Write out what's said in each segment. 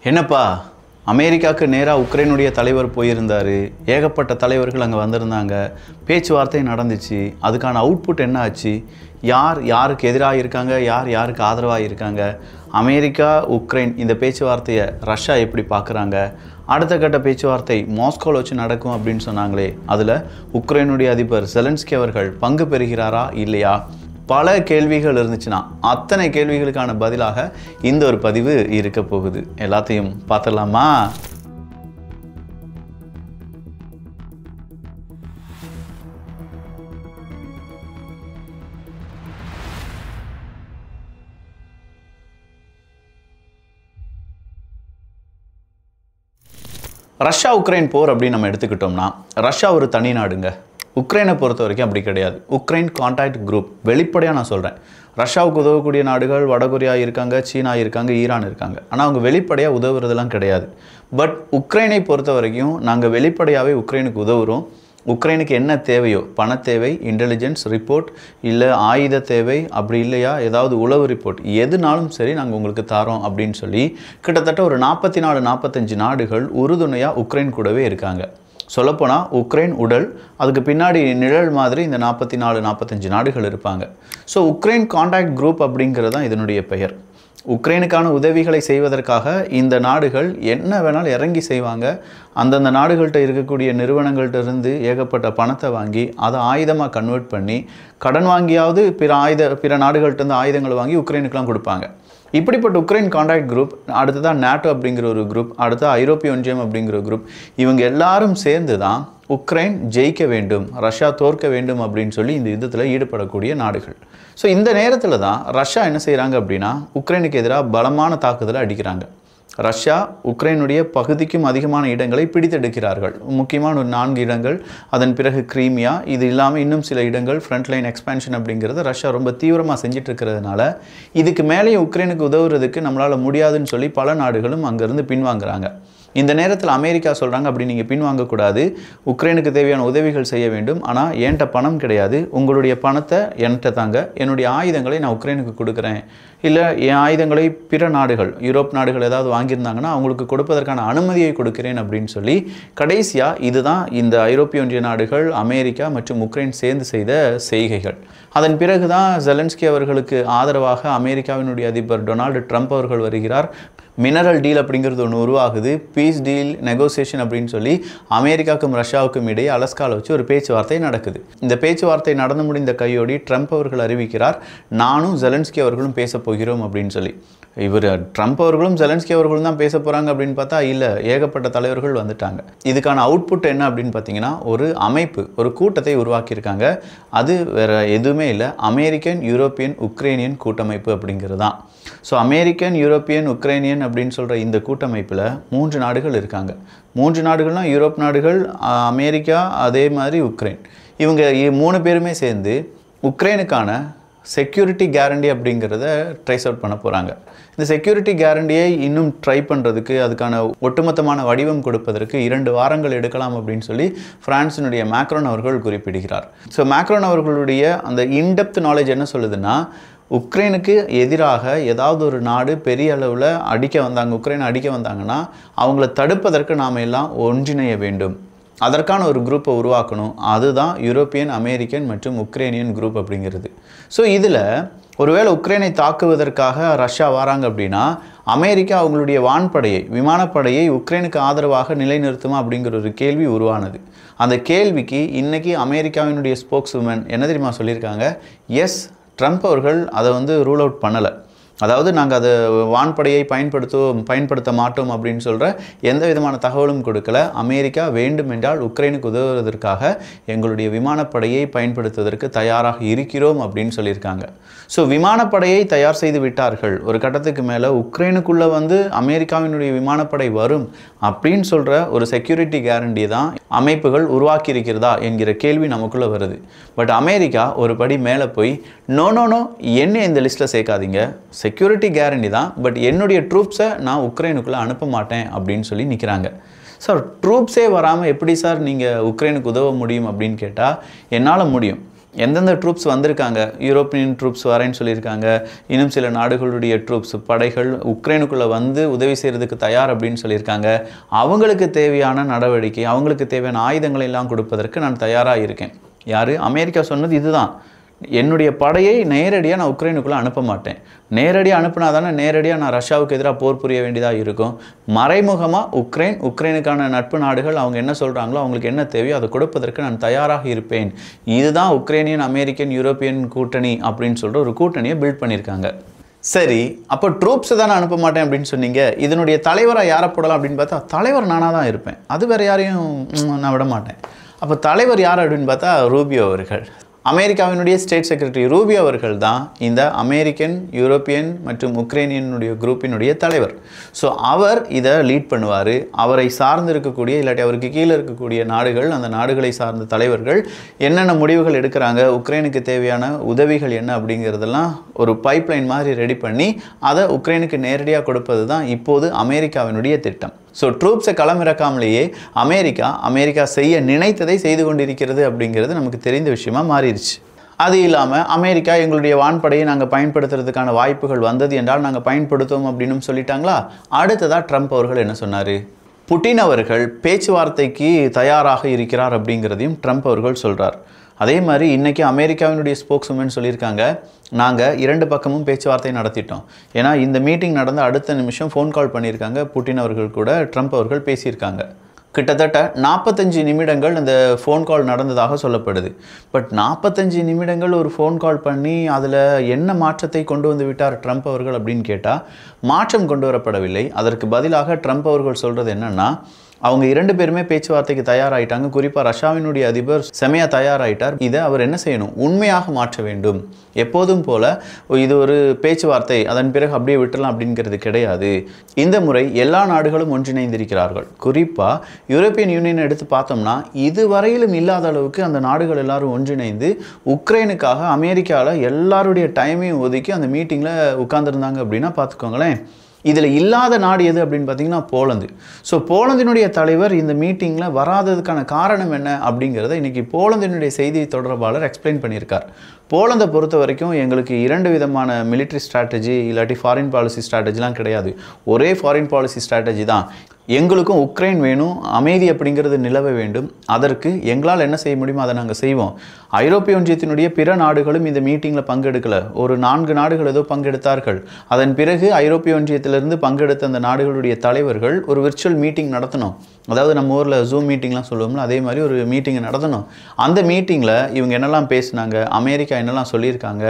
என்னப்பா அமெரிக்காவுக்கு நேராக உக்ரைனுடைய தலைவர் போயிருந்தார். ஏகப்பட்ட தலைவர்கள் அங்கே வந்திருந்தாங்க. பேச்சுவார்த்தை நடந்துச்சு. அதுக்கான அவுட்புட் என்ன ஆச்சு? யார் யாருக்கு எதிராக இருக்காங்க, யார் யாருக்கு ஆதரவாக இருக்காங்க? அமெரிக்கா உக்ரைன் இந்த பேச்சுவார்த்தையை ரஷ்யா எப்படி பார்க்குறாங்க? அடுத்த கட்ட பேச்சுவார்த்தை மாஸ்கோவில் வச்சு நடக்கும் அப்படின்னு சொன்னாங்களே, அதில் உக்ரைனுடைய அதிபர் செலன்ஸ்கி அவர்கள் பங்கு பெறுகிறாரா இல்லையா? பல கேள்விகள் இருந்துச்சுன்னா அத்தனை கேள்விகளுக்கான பதிலாக இந்த ஒரு பதிவு இருக்க போகுது. எல்லாத்தையும் பார்த்துடலாமா? ரஷ்யா உக்ரைன் போர் அப்படின்னு நம்ம எடுத்துக்கிட்டோம்னா, ரஷ்யா ஒரு தனி நாடுங்க. உக்ரைனை பொறுத்த வரைக்கும் அப்படி கிடையாது. Ukraine contact group. வெளிப்படையாக நான் சொல்கிறேன், ரஷ்யாவுக்கு உதவக்கூடிய நாடுகள் வடகொரியா இருக்காங்க, சீனா இருக்காங்க, ஈரான் இருக்காங்க. ஆனால் அவங்க வெளிப்படையாக உதவுறதுலாம் கிடையாது. பட் உக்ரைனை பொறுத்த வரைக்கும் நாங்கள் வெளிப்படையாகவே உக்ரைனுக்கு உதவுகிறோம். உக்ரைனுக்கு என்ன தேவையோ, பண தேவை, இன்டெலிஜென்ஸ் ரிப்போர்ட், இல்லை ஆயுத தேவை, அப்படி இல்லையா ஏதாவது உளவு ரிப்போர்ட், எதுனாலும் சரி நாங்கள் உங்களுக்கு தரோம் அப்படின்னு சொல்லி கிட்டத்தட்ட ஒரு 44-45 நாடுகள் உறுதுணையாக உக்ரைன் கூடவே இருக்காங்க. சொல்லப்போனால் உக்ரைன் உடல், அதுக்கு பின்னாடி நிழல் மாதிரி இந்த 44-45 நாடுகள் இருப்பாங்க. ஸோ உக்ரைன் கான்டாக்ட் குரூப் அப்படிங்கிறது தான் இதனுடைய பெயர். உக்ரைனுக்கான உதவிகளை செய்வதற்காக இந்த நாடுகள் என்ன வேணாலும் இறங்கி செய்வாங்க. அந்தந்த நாடுகள்கிட்ட இருக்கக்கூடிய நிறுவனங்கள்ட்ட இருந்து ஏகப்பட்ட பணத்தை வாங்கி அதை ஆயுதமாக கன்வெர்ட் பண்ணி கடன் வாங்கியாவது பிற நாடுகள்கிட்ட ஆயுதங்களை வாங்கி உக்ரைனுக்கெலாம் கொடுப்பாங்க. இப்படிப்பட்ட உக்ரைன் கான்டாக்ட் குரூப், அடுத்ததான் நேட்டோ அப்படிங்கிற ஒரு குரூப், அடுத்த ஐரோப்பிய ஒன்றியம் அப்படிங்கிற குரூப், இவங்க எல்லாரும் சேர்ந்து தான் உக்ரைன் ஜெயிக்க வேண்டும், ரஷ்யா தோற்க வேண்டும் அப்படின்னு சொல்லி இந்த யுத்தத்தில் ஈடுபடக்கூடிய நாடுகள். ஸோ இந்த நேரத்தில் தான் ரஷ்யா என்ன செய்கிறாங்க அப்படின்னா, உக்ரைனுக்கு எதிராக பலமான தாக்குதலை அடிக்கிறாங்க. ரஷ்யா உக்ரைனுடைய பகுதிக்கும் அதிகமான இடங்களை பிடித்தெடுக்கிறார்கள். முக்கியமான ஒரு 4 இடங்கள், அதன் பிறகு கிரீமியா, இது இல்லாமல் இன்னும் சில இடங்கள் ஃப்ரண்ட்லைன் எக்ஸ்பேன்ஷன் அப்படிங்கிறத ரஷ்யா ரொம்ப தீவிரமாக செஞ்சுட்டு இருக்கிறதுனால இதுக்கு மேலேயே உக்ரைனுக்கு உதவுறதுக்கு நம்மளால் முடியாதுன்னு சொல்லி பல நாடுகளும் அங்கேருந்து பின்வாங்குறாங்க. இந்த நேரத்தில் அமெரிக்கா சொல்கிறாங்க, அப்படி நீங்கள் பின்வாங்கக்கூடாது, உக்ரைனுக்கு தேவையான உதவிகள் செய்ய வேண்டும், ஆனால் என்கிட்ட பணம் கிடையாது, உங்களுடைய பணத்தை என்கிட்ட தாங்க, என்னுடைய ஆயுதங்களை நான் உக்ரைனுக்கு கொடுக்குறேன், இல்லை என் ஆயுதங்களை பிற நாடுகள், யூரோப் நாடுகள் ஏதாவது வாங்கியிருந்தாங்கன்னா அவங்களுக்கு கொடுப்பதற்கான அனுமதியை கொடுக்கிறேன் அப்படின்னு சொல்லி கடைசியாக இதுதான் இந்த ஐரோப்பிய ஒன்றிய நாடுகள், அமெரிக்கா மற்றும் உக்ரைன் சேர்ந்து செய்த செய்கைகள். அதன் பிறகு தான் செலன்ஸ்கி அவர்களுக்கு ஆதரவாக அமெரிக்காவினுடைய அதிபர் டொனால்டு ட்ரம்ப் அவர்கள் வருகிறார். மினரல் டீல் அப்படிங்கிறது ஒன்று உருவாகுது. பீஸ் டீல் நெகோசியேஷன் அப்படின்னு சொல்லி அமெரிக்காவுக்கும் ரஷ்யாவுக்கும் இடையே அலஸ்காவில் வச்சு ஒரு பேச்சுவார்த்தை நடக்குது. இந்த பேச்சுவார்த்தை நடந்து முடிந்த கையோடி ட்ரம்ப் அவர்கள் அறிவிக்கிறார், நானும் ஜெலன்ஸ்கி அவர்களும் பேச போகிறோம் அப்படின்னு சொல்லி. இவர் ட்ரம்ப் அவர்களும் ஜெலன்ஸ்கி அவர்களும் தான் பேச போகிறாங்க அப்படின்னு பார்த்தா இல்லை, ஏகப்பட்ட தலைவர்கள் வந்துட்டாங்க. இதுக்கான அவுட்புட் என்ன அப்படின்னு பார்த்தீங்கன்னா, ஒரு அமைப்பு, ஒரு கூட்டத்தை உருவாக்கியிருக்காங்க. அது வேறு எதுவுமே இல்லை, அமெரிக்கன் யூரோப்பியன் உக்ரைனியன் கூட்டமைப்பு அப்படிங்கிறது தான். ஸோ அமெரிக்கன் யூரோப்பியன் உக்ரைனியன் அப்படின்னு சொல்கிற இந்த கூட்டமைப்பில் 3 நாடுகள் இருக்காங்க. 3 நாடுகள்னால் யூரோப் நாடுகள், அமெரிக்கா, அதே மாதிரி உக்ரைன். இவங்க 3 பேருமே சேர்ந்து உக்ரைனுக்கான செக்யூரிட்டி கேரண்டி அப்படிங்கிறத ட்ரேஸ் அவுட் பண்ண போகிறாங்க. இந்த செக்யூரிட்டி கேரண்டியை இன்னும் ட்ரை பண்ணுறதுக்கு, அதுக்கான ஒட்டுமொத்தமான வடிவம் கொடுப்பதற்கு 2 வாரங்கள் எடுக்கலாம் அப்படின்னு சொல்லி பிரான்ஸினுடைய மேக்ரோன் அவர்கள் குறிப்பிடுகிறார். ஸோ மேக்ரோன் அவர்களுடைய அந்த இன்டெப்த் நாலேஜ் என்ன சொல்லுதுன்னா, உக்ரைனுக்கு எதிராக ஏதாவது ஒரு நாடு பெரிய அளவில் உக்ரைனை அடிக்க வந்தாங்கன்னா அவங்கள தடுப்பதற்கு நாம் எல்லாம் ஒன்றிணைய வேண்டும், அதற்கான ஒரு குரூப்பை உருவாக்கணும். அதுதான் யூரோப்பியன், அமெரிக்கன் மற்றும் உக்ரைனியன் குரூப் அப்படிங்கிறது. ஸோ இதில் ஒருவேளை உக்ரைனை தாக்குவதற்காக ரஷ்யா வராங்க அப்படின்னா அமெரிக்கா அவங்களுடைய வான்படையை, விமானப்படையை உக்ரைனுக்கு ஆதரவாக நிலைநிறுத்துமா அப்படிங்கிற ஒரு கேள்வி உருவானது. அந்த கேள்விக்கு இன்றைக்கி அமெரிக்காவினுடைய ஸ்போக்ஸ் உமன் என்ன தெரியுமா சொல்லியிருக்காங்க? எஸ், ட்ரம்ப் அவர்கள் அதை ரூல் அவுட் பண்ணலை. அதாவது நாங்கள் அதை வான்படையை பயன்படுத்த மாட்டோம் அப்படின்னு சொல்கிற எந்த விதமான தகவலும் கொடுக்கல. அமெரிக்கா வேண்டுமென்றால் உக்ரைனுக்கு உதவுவதற்காக எங்களுடைய விமானப்படையை பயன்படுத்துவதற்கு தயாராக இருக்கிறோம் அப்படின்னு சொல்லியிருக்காங்க. ஸோ விமானப்படையை தயார் செய்து விட்டார்கள். ஒரு கட்டத்துக்கு மேலே உக்ரைனுக்குள்ளே அமெரிக்காவினுடைய விமானப்படை வரும் அப்படின்னு சொல்கிற ஒரு செக்யூரிட்டி கேரண்டி தான் அமைப்புகள் உருவாக்கி இருக்கிறதா என்கிற கேள்வி நமக்குள்ளே வருது. பட் அமெரிக்கா ஒரு படி மேலே போய் நோ என்ன இந்த லிஸ்ட்டில் சேர்க்காதீங்க, செக்யூரிட்டி கேரண்டி தான், பட் என்னுடைய ட்ரூப்ஸை நான் உக்ரைனுக்குள்ளே அனுப்ப மாட்டேன் அப்படின்னு சொல்லி நிற்கிறாங்க. சார், ட்ரூப்ஸே வராமல் எப்படி சார் நீங்கள் உக்ரைனுக்கு உதவ முடியும் அப்படின்னு கேட்டால் என்னால் முடியும். எந்தெந்த ட்ரூப்ஸ் வந்திருக்காங்க, யூரோப்பியன் ட்ரூப்ஸ் வரேன்னு சொல்லியிருக்காங்க, இன்னும் சில நாடுகளுடைய ட்ரூப்ஸ் படைகள் உக்ரைனுக்குள்ளே வந்து உதவி செய்கிறதுக்கு தயார் அப்படின்னு சொல்லியிருக்காங்க. அவங்களுக்கு தேவையான நடவடிக்கை, அவங்களுக்கு தேவையான ஆயுதங்களை எல்லாம் கொடுப்பதற்கு நான் தயாராக இருக்கேன். யார்? அமெரிக்கா சொன்னது இதுதான். என்னுடைய படையை நேரடியாக நான் உக்ரைனுக்குள்ளே அனுப்ப மாட்டேன். நேரடியாக அனுப்புனா தானே நேரடியாக நான் ரஷ்யாவுக்கு எதிராக போர் புரிய வேண்டியதாக இருக்கும். மறைமுகமாக உக்ரைனுக்கான நட்பு நாடுகள் அவங்க என்ன சொல்கிறாங்களோ, அவங்களுக்கு என்ன தேவையோ அதை கொடுப்பதற்கு நான் தயாராக இருப்பேன். இதுதான் உக்ரைனியன் அமெரிக்கன் யூரோப்பியன் கூட்டணி அப்படின்னு சொல்கிற ஒரு கூட்டணியை பில்ட் பண்ணியிருக்காங்க. சரி, அப்போ ட்ரூப்ஸை தான் நான் அனுப்ப மாட்டேன் அப்படின்னு சொன்னீங்க. இதனுடைய தலைவராக யாரை போடலாம் அப்படின்னு பார்த்தா தலைவர் நானாக தான் இருப்பேன். அது வேறு யாரையும் நான் விட மாட்டேன். அப்போ தலைவர் யார் அப்படின்னு பார்த்தா ரூபியோ அவர்கள். அமெரிக்காவினுடைய ஸ்டேட் செக்ரட்டரி ரூபியோ அவர்கள் தான் இந்த அமெரிக்கன், யூரோப்பியன் மற்றும் உக்ரைனியனுடைய குரூப்பினுடைய தலைவர். ஸோ அவர் இதை லீட் பண்ணுவார். அவரை சார்ந்து இருக்கக்கூடிய இல்லாட்டி அவருக்கு கீழே இருக்கக்கூடிய நாடுகள், அந்த நாடுகளை சார்ந்த தலைவர்கள் என்னென்ன முடிவுகள் எடுக்கிறாங்க, உக்ரைனுக்கு தேவையான உதவிகள் என்ன அப்படிங்கிறதெல்லாம் ஒரு பைப்லைன் மாதிரி ரெடி பண்ணி அதை உக்ரைனுக்கு நேரடியாக கொடுப்பது தான் இப்போது அமெரிக்காவினுடைய திட்டம். ஸோ ட்ரூப்ஸை களமிறக்காமலேயே அமெரிக்கா செய்ய நினைத்ததை செய்து கொண்டிருக்கிறது அப்படிங்கிறது நமக்கு தெரிந்த விஷயமா மாறிடுச்சு. அது இல்லாமல் அமெரிக்கா எங்களுடைய வான்படையை நாங்கள் பயன்படுத்துறதுக்கான வாய்ப்புகள் வந்தது என்றால் நாங்கள் பயன்படுத்துவோம் அப்படின்னு சொல்லிட்டாங்களா. அடுத்ததாக ட்ரம்ப் அவர்கள் என்ன சொன்னார்? புட்டின் அவர்கள் பேச்சுவார்த்தைக்கு தயாராக இருக்கிறார் அப்படிங்கிறதையும் ட்ரம்ப் அவர்கள் சொல்கிறார். அதே மாதிரி இன்றைக்கி அமெரிக்காவினுடைய ஸ்போக்ஸ்வுமன் சொல்லியிருக்காங்க, நாங்கள் 2 பக்கமும் பேச்சுவார்த்தை நடத்திட்டோம். ஏன்னா இந்த மீட்டிங் நடந்த அடுத்த நிமிஷம் ஃபோன் கால் பண்ணியிருக்காங்க. புட்டின் அவர்கள் கூட ட்ரம்ப் அவர்கள் பேசியிருக்காங்க. கிட்டத்தட்ட 45 நிமிடங்கள் அந்த ஃபோன் கால் நடந்ததாக சொல்லப்படுது. பட் 45 நிமிடங்கள் ஒரு ஃபோன் கால் பண்ணி அதில் என்ன மாற்றத்தை கொண்டு வந்து விட்டார் ட்ரம்ப் அவர்கள் அப்படின்னு கேட்டால் மாற்றம் கொண்டு வரப்படவில்லை. அதற்கு பதிலாக ட்ரம்ப் அவர்கள் சொல்கிறது என்னென்னா, அவங்க 2 பேருமே பேச்சுவார்த்தைக்கு தயாராகிட்டாங்க. குறிப்பாக ரஷ்யாவினுடைய அதிபர் செமையாக தயாராகிட்டார். இதை அவர் என்ன செய்யணும்? உண்மையாக மாற்ற வேண்டும். எப்போதும் போல் இது ஒரு பேச்சுவார்த்தை, அதன் பிறகு அப்படியே விட்டுலாம் அப்படிங்கிறது கிடையாது. இந்த முறை எல்லா நாடுகளும் ஒன்றிணைந்திருக்கிறார்கள். குறிப்பாக யூரோப்பியன் யூனியன் எடுத்து பார்த்தோம்னா இதுவரையிலும் இல்லாத அளவுக்கு அந்த நாடுகள் எல்லாரும் ஒன்றிணைந்து உக்ரைனுக்காக அமெரிக்காவில் எல்லாருடைய டைமையும் ஒதுக்கி அந்த மீட்டிங்கில் உட்கார்ந்துருந்தாங்க அப்படின்னா பார்த்துக்கோங்களேன். இதில் இல்லாத நாடு எது அப்படின்னு பார்த்தீங்கன்னா போலந்து. ஸோ போலந்தினுடைய தலைவர் இந்த மீட்டிங்கில் வராததுக்கான காரணம் என்ன அப்படிங்கிறத இன்றைக்கி போலந்தினுடைய செய்தி தொடர்பாளர் எக்ஸ்பிளைன் பண்ணியிருக்கார். போலந்தை பொறுத்த வரைக்கும் எங்களுக்கு 2 விதமான மிலிட்ரி ஸ்ட்ராட்டஜி இல்லாட்டி ஃபாரின் பாலிசி ஸ்ட்ராட்டஜிலாம் கிடையாது. ஒரே ஃபாரின் பாலிசி ஸ்ட்ராட்டஜி தான். எங்களுக்கும் உக்ரைன் வேணும், அமைதி அப்படிங்கிறது நிலவ வேண்டும். அதற்கு எங்களால் என்ன செய்ய முடியுமோ அதை நாங்கள் செய்வோம். ஐரோப்பிய ஒன்றியத்தினுடைய பிற நாடுகளும் இந்த மீட்டிங்கில் பங்கெடுக்கலை. ஒரு 4 நாடுகள் ஏதோ பங்கெடுத்தார்கள். அதன் பிறகு ஐரோப்பிய ஒன்றியத்திலிருந்து பங்கெடுத்த அந்த நாடுகளுடைய தலைவர்கள் ஒரு விர்ச்சுவல் மீட்டிங் நடத்தணும். அதாவது நம்ம ஊரில் ஜூம் மீட்டிங்லாம் சொல்லுவோம்ல, அதே மாதிரி ஒரு மீட்டிங்கை நடத்தணும். அந்த மீட்டிங்கில் இவங்க என்னெல்லாம் பேசினாங்க, அமெரிக்கா என்னெல்லாம் சொல்லியிருக்காங்க,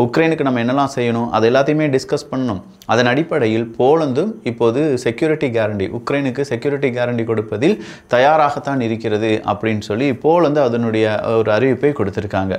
உக்ரைனுக்கு நம்ம என்னெல்லாம் செய்யணும், அது எல்லாத்தையுமே டிஸ்கஸ் பண்ணணும். அதன் அடிப்படையில் போலந்தும் இப்போது செக்யூரிட்டி கேரண்டி, உக்ரைனுக்கு செக்யூரிட்டி கேரண்டி கொடுப்பதில் தயாராகத்தான் இருக்கிறது அப்படின்னு சொல்லி போலந்து அதனுடைய ஒரு அறிவிப்பை கொடுத்துருக்காங்க.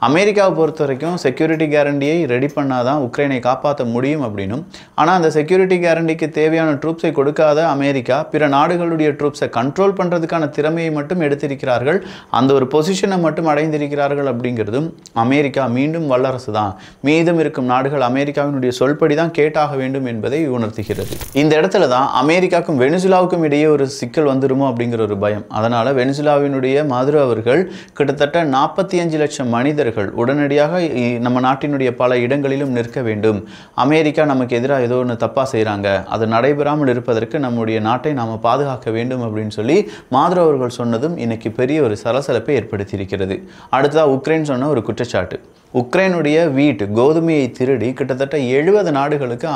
அமெரிக்காவை பொறுத்த வரைக்கும் செக்யூரிட்டி கேரண்டியை ரெடி பண்ணாதான் உக்ரைனை காப்பாற்ற முடியும் அப்படின்னும், ஆனால் அந்த செக்யூரிட்டி கேரண்டிக்கு தேவையான ட்ரூப்ஸை கொடுக்காத அமெரிக்கா பிற நாடுகளுடைய ட்ரூப்ஸை கண்ட்ரோல் பண்ணுறதுக்கான திறமையை மட்டும் எடுத்திருக்கிறார்கள், அந்த ஒரு பொசிஷனை மட்டும் அடைந்திருக்கிறார்கள் அப்படிங்கிறதும் அமெரிக்கா மீண்டும் வல்லரசு தான், மீதம் இருக்கும் நாடுகள் அமெரிக்காவினுடைய சொல்படி தான் கேட்டாக வேண்டும் என்பதை உணர்த்துகிறது. இந்த இடத்துல தான் அமெரிக்காவுக்கும் வெனிசுலாவுக்கும் இடையே ஒரு சிக்கல் வந்துருமோ அப்படிங்கிற ஒரு பயம். அதனால் வெனிசுலாவினுடைய மதுரோ அவர்கள் கிட்டத்தட்ட 45 லட்சம் மனிதர்கள் உடனடியாக நம்ம நாட்டினுடைய பல இடங்களிலும் நிற்க வேண்டும், அமெரிக்கா நமக்கு எதிராக ஏதோ ஒன்று தப்பாக செய்கிறாங்க, அது நடைபெறாமல் இருப்பதற்கு நம்முடைய நாட்டை நாம் பாதுகாக்க வேண்டும் அப்படின்னு சொல்லி மதுரோ அவர்கள் சொன்னதும் இன்னைக்கு பெரிய ஒரு சலசலப்பை ஏற்படுத்தியிருக்கிறது. அடுத்ததாக உக்ரைன் சொன்ன ஒரு குற்றச்சாட்டு, உக்ரைனுடைய வீட் கோதுமையை திருடி கிட்டத்தட்ட 70 நாடுகளுக்கு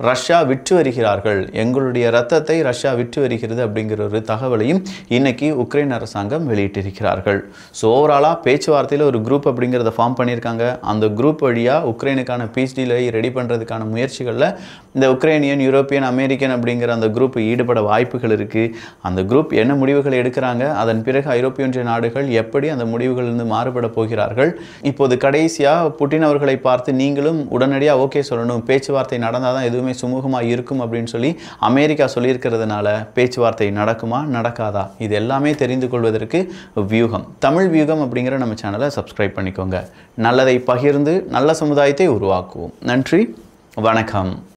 ரஷ்யா விற்று வருகிறார்கள், எங்களுடைய ரத்தத்தை ரஷ்யா விற்று வருகிறது அப்படிங்கிற ஒரு தகவலையும் இன்னைக்கு உக்ரைன் அரசாங்கம் வெளியிட்டிருக்கிறார்கள். ஸோ ஓவராலாக பேச்சுவார்த்தையில் ஒரு குரூப் அப்படிங்கிறத ஃபார்ம் பண்ணியிருக்காங்க. அந்த குரூப் வழியாக உக்ரைனுக்கான பீஸ் டீலை ரெடி பண்ணுறதுக்கான முயற்சிகளில் இந்த உக்ரைனியன், யூரோப்பியன், அமெரிக்கன் அப்படிங்கிற அந்த குரூப் ஈடுபட வாய்ப்புகள் இருக்குது. அந்த குரூப் என்ன முடிவுகளை எடுக்கிறாங்க, அதன் பிறகு ஐரோப்பிய ஒன்றிய நாடுகள் எப்படி அந்த முடிவுகளிலிருந்து மாறுபட போகிறார்கள். இப்போது கடைசியாக புட்டின் அவர்களை பார்த்து நீங்களும் உடனடியாக ஓகே சொல்லணும், பேச்சுவார்த்தை நடந்தால் தான் எதுவுமே சுமூகமாக இருக்கும் அப்படின்னு சொல்லி அமெரிக்கா சொல்லியிருக்கிறதுனால பேச்சுவார்த்தை நடக்குமா நடக்காதா இது எல்லாமே தெரிந்து கொள்வதற்கு வியூகம், தமிழ் வியூகம் அப்படிங்கிற நம்ம சேனலை சப்ஸ்கிரைப் பண்ணிக்கோங்க. நல்லதை பகிர்ந்து நல்ல சமுதாயத்தை உருவாக்குவோம். நன்றி, வணக்கம்.